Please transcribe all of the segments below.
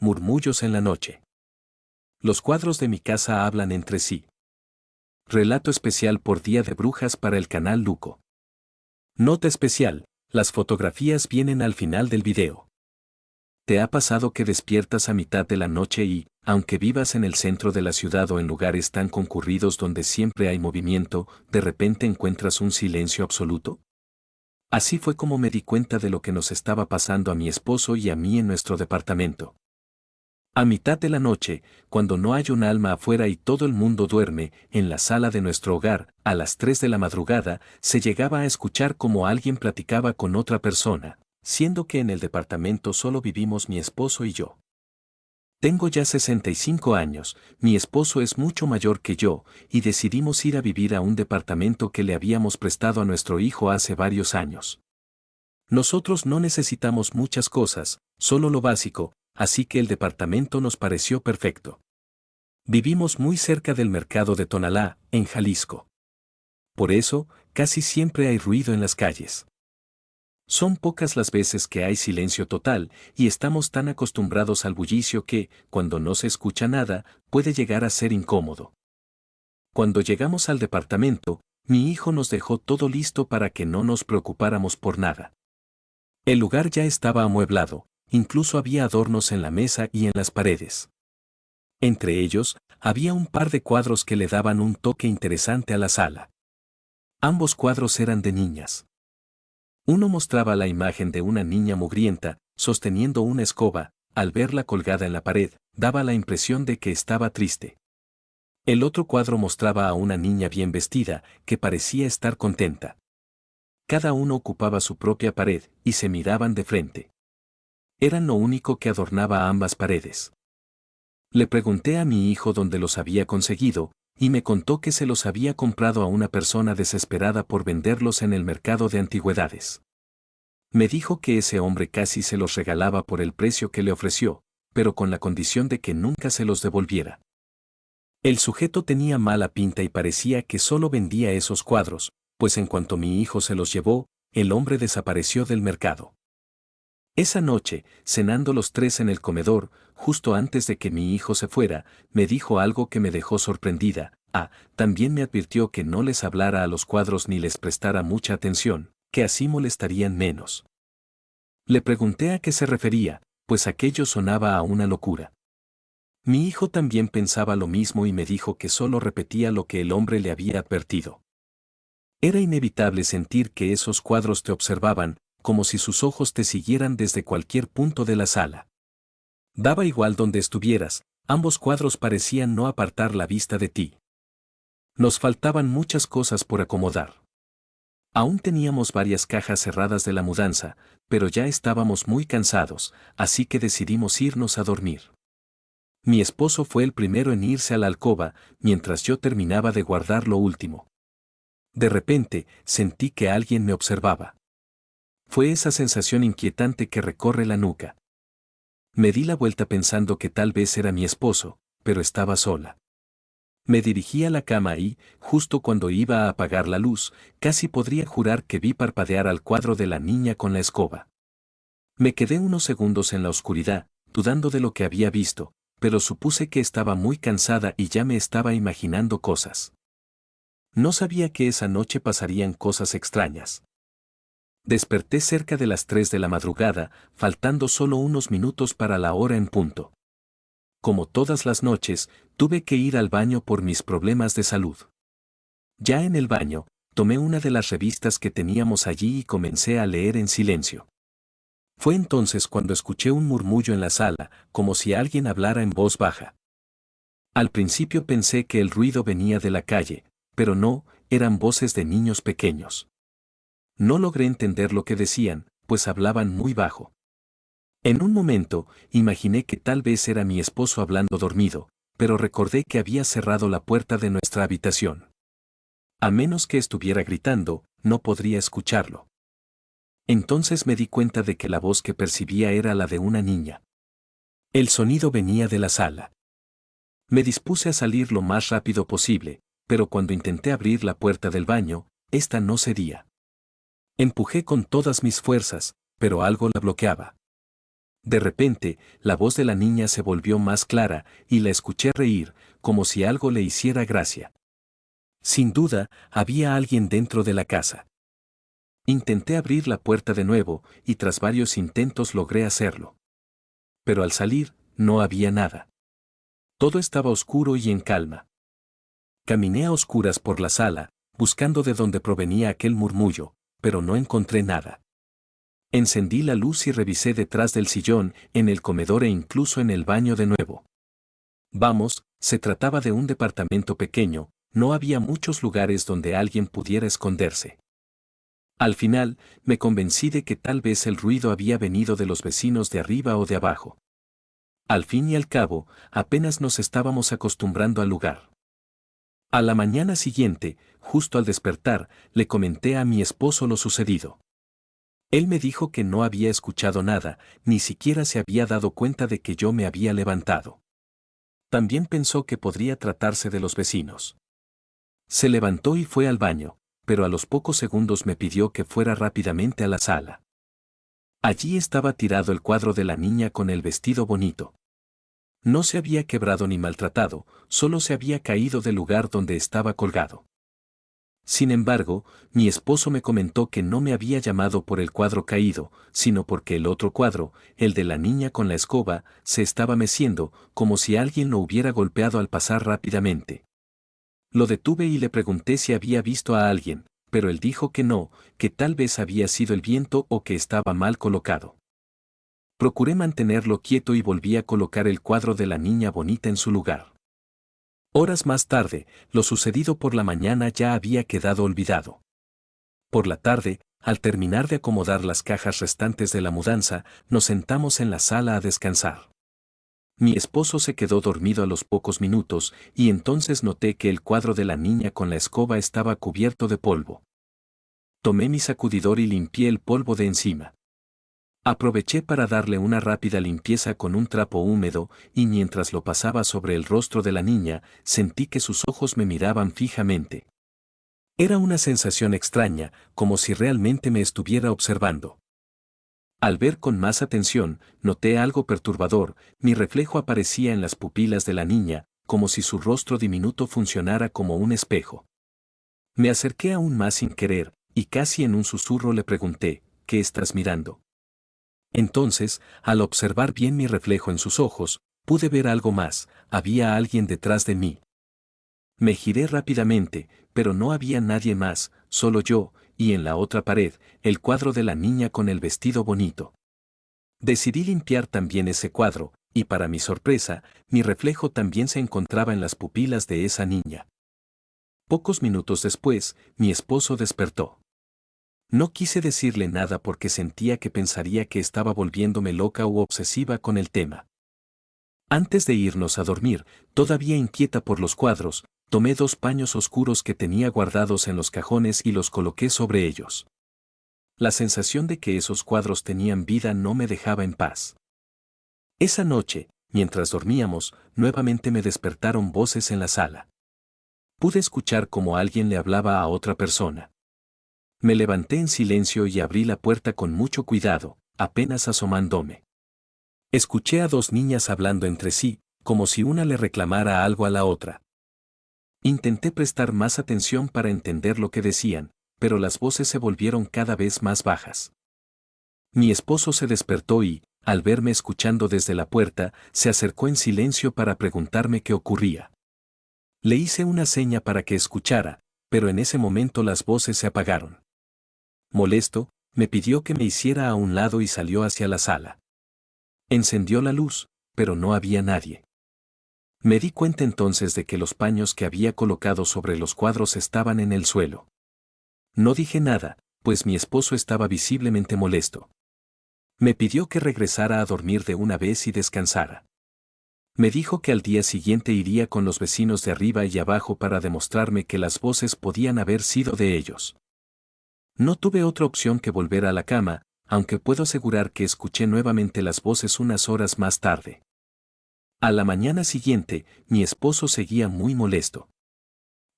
Murmullos en la noche. Los cuadros de mi casa hablan entre sí. Relato especial por Día de Brujas para el canal Luco. Nota especial, las fotografías vienen al final del video. ¿Te ha pasado que despiertas a mitad de la noche y, aunque vivas en el centro de la ciudad o en lugares tan concurridos donde siempre hay movimiento, de repente encuentras un silencio absoluto? Así fue como me di cuenta de lo que nos estaba pasando a mi esposo y a mí en nuestro departamento. A mitad de la noche, cuando no hay un alma afuera y todo el mundo duerme, en la sala de nuestro hogar, a las 3 de la madrugada, se llegaba a escuchar como alguien platicaba con otra persona, siendo que en el departamento solo vivimos mi esposo y yo. Tengo ya 65 años, mi esposo es mucho mayor que yo, y decidimos ir a vivir a un departamento que le habíamos prestado a nuestro hijo hace varios años. Nosotros no necesitamos muchas cosas, solo lo básico, así que el departamento nos pareció perfecto. Vivimos muy cerca del mercado de Tonalá, en Jalisco. Por eso, casi siempre hay ruido en las calles. Son pocas las veces que hay silencio total, y estamos tan acostumbrados al bullicio que, cuando no se escucha nada, puede llegar a ser incómodo. Cuando llegamos al departamento, mi hijo nos dejó todo listo para que no nos preocupáramos por nada. El lugar ya estaba amueblado, incluso había adornos en la mesa y en las paredes. Entre ellos, había un par de cuadros que le daban un toque interesante a la sala. Ambos cuadros eran de niñas. Uno mostraba la imagen de una niña mugrienta, sosteniendo una escoba, al verla colgada en la pared, daba la impresión de que estaba triste. El otro cuadro mostraba a una niña bien vestida, que parecía estar contenta. Cada uno ocupaba su propia pared, y se miraban de frente. Eran lo único que adornaba ambas paredes. Le pregunté a mi hijo dónde los había conseguido, y me contó que se los había comprado a una persona desesperada por venderlos en el mercado de antigüedades. Me dijo que ese hombre casi se los regalaba por el precio que le ofreció, pero con la condición de que nunca se los devolviera. El sujeto tenía mala pinta y parecía que solo vendía esos cuadros, pues en cuanto mi hijo se los llevó, el hombre desapareció del mercado. Esa noche, cenando los tres en el comedor, justo antes de que mi hijo se fuera, me dijo algo que me dejó sorprendida. También me advirtió que no les hablara a los cuadros ni les prestara mucha atención, que así molestarían menos. Le pregunté a qué se refería, pues aquello sonaba a una locura. Mi hijo también pensaba lo mismo y me dijo que solo repetía lo que el hombre le había advertido. Era inevitable sentir que esos cuadros te observaban, como si sus ojos te siguieran desde cualquier punto de la sala. Daba igual donde estuvieras, ambos cuadros parecían no apartar la vista de ti. Nos faltaban muchas cosas por acomodar. Aún teníamos varias cajas cerradas de la mudanza, pero ya estábamos muy cansados, así que decidimos irnos a dormir. Mi esposo fue el primero en irse a la alcoba, mientras yo terminaba de guardar lo último. De repente, sentí que alguien me observaba. Fue esa sensación inquietante que recorre la nuca. Me di la vuelta pensando que tal vez era mi esposo, pero estaba sola. Me dirigí a la cama y, justo cuando iba a apagar la luz, casi podría jurar que vi parpadear al cuadro de la niña con la escoba. Me quedé unos segundos en la oscuridad, dudando de lo que había visto, pero supuse que estaba muy cansada y ya me estaba imaginando cosas. No sabía que esa noche pasarían cosas extrañas. Desperté cerca de las 3 de la madrugada, faltando solo unos minutos para la hora en punto. Como todas las noches, tuve que ir al baño por mis problemas de salud. Ya en el baño, tomé una de las revistas que teníamos allí y comencé a leer en silencio. Fue entonces cuando escuché un murmullo en la sala, como si alguien hablara en voz baja. Al principio pensé que el ruido venía de la calle, pero no, eran voces de niños pequeños. No logré entender lo que decían, pues hablaban muy bajo. En un momento, imaginé que tal vez era mi esposo hablando dormido, pero recordé que había cerrado la puerta de nuestra habitación. A menos que estuviera gritando, no podría escucharlo. Entonces me di cuenta de que la voz que percibía era la de una niña. El sonido venía de la sala. Me dispuse a salir lo más rápido posible, pero cuando intenté abrir la puerta del baño, esta no cedía. Empujé con todas mis fuerzas, pero algo la bloqueaba. De repente, la voz de la niña se volvió más clara y la escuché reír, como si algo le hiciera gracia. Sin duda, había alguien dentro de la casa. Intenté abrir la puerta de nuevo y tras varios intentos logré hacerlo. Pero al salir, no había nada. Todo estaba oscuro y en calma. Caminé a oscuras por la sala, buscando de dónde provenía aquel murmullo, pero no encontré nada. Encendí la luz y revisé detrás del sillón, en el comedor e incluso en el baño de nuevo. Vamos, se trataba de un departamento pequeño, no había muchos lugares donde alguien pudiera esconderse. Al final, me convencí de que tal vez el ruido había venido de los vecinos de arriba o de abajo. Al fin y al cabo, apenas nos estábamos acostumbrando al lugar. A la mañana siguiente, justo al despertar, le comenté a mi esposo lo sucedido. Él me dijo que no había escuchado nada, ni siquiera se había dado cuenta de que yo me había levantado. También pensó que podría tratarse de los vecinos. Se levantó y fue al baño, pero a los pocos segundos me pidió que fuera rápidamente a la sala. Allí estaba tirado el cuadro de la niña con el vestido bonito. No se había quebrado ni maltratado, solo se había caído del lugar donde estaba colgado. Sin embargo, mi esposo me comentó que no me había llamado por el cuadro caído, sino porque el otro cuadro, el de la niña con la escoba, se estaba meciendo, como si alguien lo hubiera golpeado al pasar rápidamente. Lo detuve y le pregunté si había visto a alguien, pero él dijo que no, que tal vez había sido el viento o que estaba mal colocado. Procuré mantenerlo quieto y volví a colocar el cuadro de la niña bonita en su lugar. Horas más tarde, lo sucedido por la mañana ya había quedado olvidado. Por la tarde, al terminar de acomodar las cajas restantes de la mudanza, nos sentamos en la sala a descansar. Mi esposo se quedó dormido a los pocos minutos y entonces noté que el cuadro de la niña con la escoba estaba cubierto de polvo. Tomé mi sacudidor y limpié el polvo de encima. Aproveché para darle una rápida limpieza con un trapo húmedo y mientras lo pasaba sobre el rostro de la niña, sentí que sus ojos me miraban fijamente. Era una sensación extraña, como si realmente me estuviera observando. Al ver con más atención, noté algo perturbador, mi reflejo aparecía en las pupilas de la niña, como si su rostro diminuto funcionara como un espejo. Me acerqué aún más sin querer, y casi en un susurro le pregunté, ¿qué estás mirando? Entonces, al observar bien mi reflejo en sus ojos, pude ver algo más, había alguien detrás de mí. Me giré rápidamente, pero no había nadie más, solo yo, y en la otra pared, el cuadro de la niña con el vestido bonito. Decidí limpiar también ese cuadro, y para mi sorpresa, mi reflejo también se encontraba en las pupilas de esa niña. Pocos minutos después, mi esposo despertó. No quise decirle nada porque sentía que pensaría que estaba volviéndome loca u obsesiva con el tema. Antes de irnos a dormir, todavía inquieta por los cuadros, tomé 2 paños oscuros que tenía guardados en los cajones y los coloqué sobre ellos. La sensación de que esos cuadros tenían vida no me dejaba en paz. Esa noche, mientras dormíamos, nuevamente me despertaron voces en la sala. Pude escuchar cómo alguien le hablaba a otra persona. Me levanté en silencio y abrí la puerta con mucho cuidado, apenas asomándome. Escuché a 2 niñas hablando entre sí, como si una le reclamara algo a la otra. Intenté prestar más atención para entender lo que decían, pero las voces se volvieron cada vez más bajas. Mi esposo se despertó y, al verme escuchando desde la puerta, se acercó en silencio para preguntarme qué ocurría. Le hice una seña para que escuchara, pero en ese momento las voces se apagaron. Molesto, me pidió que me hiciera a un lado y salió hacia la sala. Encendió la luz, pero no había nadie. Me di cuenta entonces de que los paños que había colocado sobre los cuadros estaban en el suelo. No dije nada, pues mi esposo estaba visiblemente molesto. Me pidió que regresara a dormir de una vez y descansara. Me dijo que al día siguiente iría con los vecinos de arriba y abajo para demostrarme que las voces podían haber sido de ellos. No tuve otra opción que volver a la cama, aunque puedo asegurar que escuché nuevamente las voces unas horas más tarde. A la mañana siguiente, mi esposo seguía muy molesto.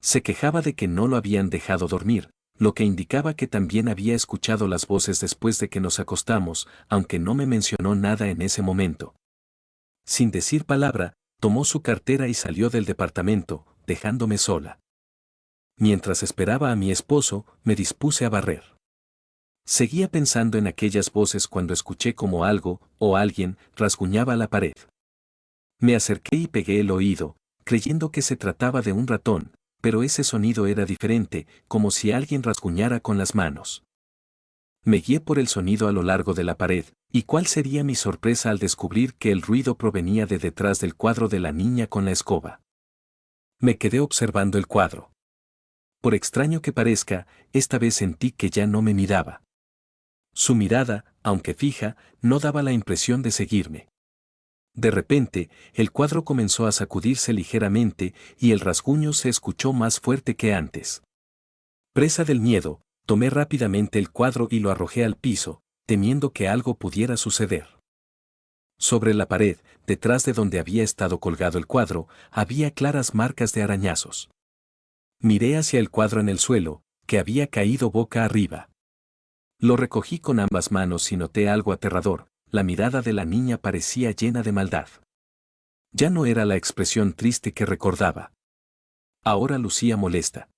Se quejaba de que no lo habían dejado dormir, lo que indicaba que también había escuchado las voces después de que nos acostamos, aunque no me mencionó nada en ese momento. Sin decir palabra, tomó su cartera y salió del departamento, dejándome sola. Mientras esperaba a mi esposo, me dispuse a barrer. Seguía pensando en aquellas voces cuando escuché como algo, o alguien, rasguñaba la pared. Me acerqué y pegué el oído, creyendo que se trataba de un ratón, pero ese sonido era diferente, como si alguien rasguñara con las manos. Me guié por el sonido a lo largo de la pared, y cuál sería mi sorpresa al descubrir que el ruido provenía de detrás del cuadro de la niña con la escoba. Me quedé observando el cuadro. Por extraño que parezca, esta vez sentí que ya no me miraba. Su mirada, aunque fija, no daba la impresión de seguirme. De repente, el cuadro comenzó a sacudirse ligeramente y el rasguño se escuchó más fuerte que antes. Presa del miedo, tomé rápidamente el cuadro y lo arrojé al piso, temiendo que algo pudiera suceder. Sobre la pared, detrás de donde había estado colgado el cuadro, había claras marcas de arañazos. Miré hacia el cuadro en el suelo, que había caído boca arriba. Lo recogí con ambas manos y noté algo aterrador. La mirada de la niña parecía llena de maldad. Ya no era la expresión triste que recordaba. Ahora lucía molesta.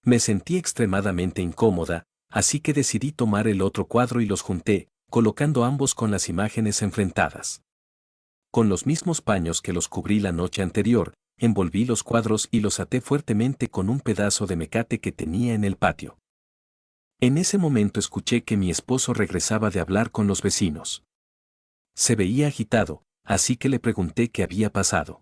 Me sentí extremadamente incómoda, así que decidí tomar el otro cuadro y los junté, colocando ambos con las imágenes enfrentadas. Con los mismos paños que los cubrí la noche anterior, envolví los cuadros y los até fuertemente con un pedazo de mecate que tenía en el patio. En ese momento escuché que mi esposo regresaba de hablar con los vecinos. Se veía agitado, así que le pregunté qué había pasado.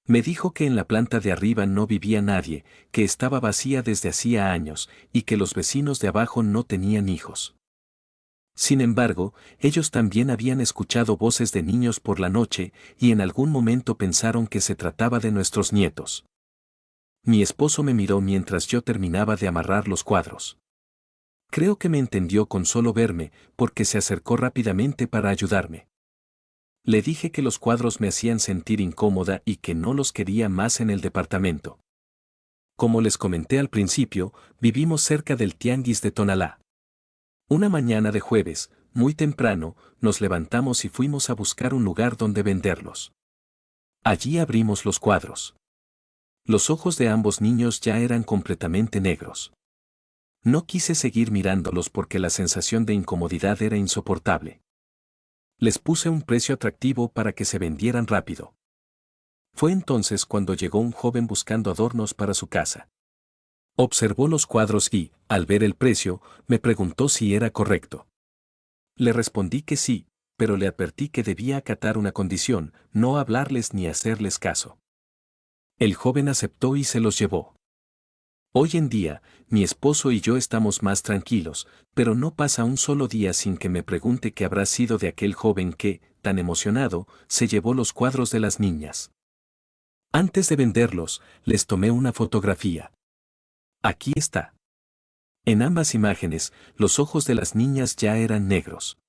Me dijo que en la planta de arriba no vivía nadie, que estaba vacía desde hacía años, y que los vecinos de abajo no tenían hijos. Sin embargo, ellos también habían escuchado voces de niños por la noche, y en algún momento pensaron que se trataba de nuestros nietos. Mi esposo me miró mientras yo terminaba de amarrar los cuadros. Creo que me entendió con solo verme, porque se acercó rápidamente para ayudarme. Le dije que los cuadros me hacían sentir incómoda y que no los quería más en el departamento. Como les comenté al principio, vivimos cerca del Tianguis de Tonalá. Una mañana de jueves, muy temprano, nos levantamos y fuimos a buscar un lugar donde venderlos. Allí abrimos los cuadros. Los ojos de ambos niños ya eran completamente negros. No quise seguir mirándolos porque la sensación de incomodidad era insoportable. Les puse un precio atractivo para que se vendieran rápido. Fue entonces cuando llegó un joven buscando adornos para su casa. Observó los cuadros y, al ver el precio, me preguntó si era correcto. Le respondí que sí, pero le advertí que debía acatar una condición, no hablarles ni hacerles caso. El joven aceptó y se los llevó. Hoy en día, mi esposo y yo estamos más tranquilos, pero no pasa un solo día sin que me pregunte qué habrá sido de aquel joven que, tan emocionado, se llevó los cuadros de las niñas. Antes de venderlos, les tomé una fotografía. Aquí está. En ambas imágenes, los ojos de las niñas ya eran negros.